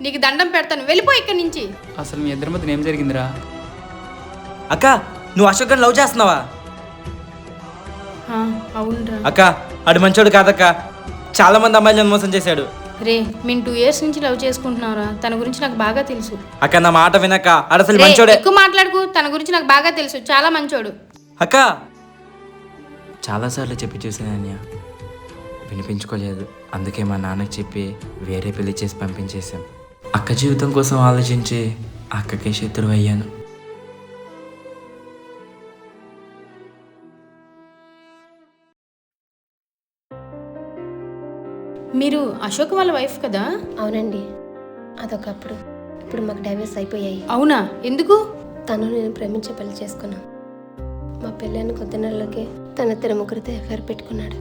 నీకు దండం పెడతాను, వెళ్ళిపో ఇక్కడి నుంచి. అసలు మీ ఇద్దరి మధ్య ఏం జరిగిందిరా? అక్క నువ్వు అశోక్ గారిని లవ్ చేస్తున్నావా? అవునరా. అక్క ఆడు మంచోడు కాదక్క, చాలా మంది అమ్మాయిలను మోసం చేశాడు. రే, మేము 2 years నుంచి లవ్ చేసుకుంటున్నావురా. తన గురించి నాకు బాగా తెలుసు. అక్క నా మాట వినక్క, ఆడు అసలు రే, మంచోడే. ఎక్కువ మాట్లాడుకు. తన గురించి నాకు బాగా తెలుసు, చాలా మంచోడు. అక్క చాలాసార్లు చెప్పి చూసాను అన్య, వినిపించుకోలేదు. అందుకే మా నాన్నకి చెప్పి వేరే పెళ్లి చేసి పంపించేశాం. అక్క జీవితం కోసం ఆలోచించి అక్కకే శత్రువు అయ్యాను. మీరు అశోక్ వాళ్ళ వైఫ్ కదా? అవునండి, అదొకప్పుడు. ఇప్పుడు మాకు డైవర్స్ అయిపోయాయి. అవునా? ఎందుకు? తను నేను ప్రేమించే పెళ్లి చేసుకున్నాం. మా పెళ్ళైన కొద్ది నెలలకే తన 3 ఎఫ్ఐఆర్ పెట్టుకున్నాడు.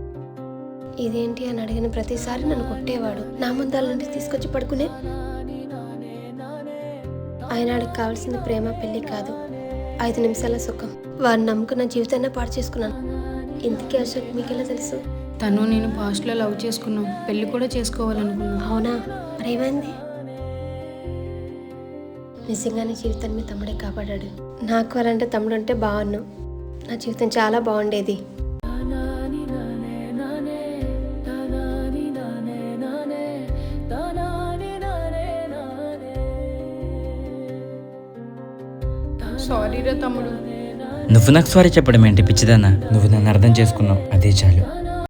ఇదేంటి అని అడిగిన ప్రతిసారి నన్ను కొట్టేవాడు. నా ముందాల నుండి తీసుకొచ్చి పడుకునే. ఆయనాడికి కావాల్సింది ప్రేమ, పెళ్లి కాదు, 5 నిమిషాల సుఖం. వాడిని నమ్ముకున్న జీవితాన్ని పాడు చేసుకున్నాను. ఇంతకీ అశోక్ మీకెలా తెలుసు? తను నేను పాస్ట్లో లవ్ చేసుకున్నాం, పెళ్లి కూడా చేసుకోవాలనుకున్నాం. అవునా? మరేమైంది? నిజంగానే జీవితాన్ని మీ తమ్ముడే కాపాడాడు. నాకు అలాంటి తమ్ముడు అంటే బాగున్నాను. నా జీవితం చాలా బాగుండేది. సారీ రా తమ్ముడు. నువ్వు నాకు సారీ చెప్పడం ఏంటి పిచ్చిదానా? నువ్వు నన్ను అర్థం చేసుకున్నావు, అదే చాలు.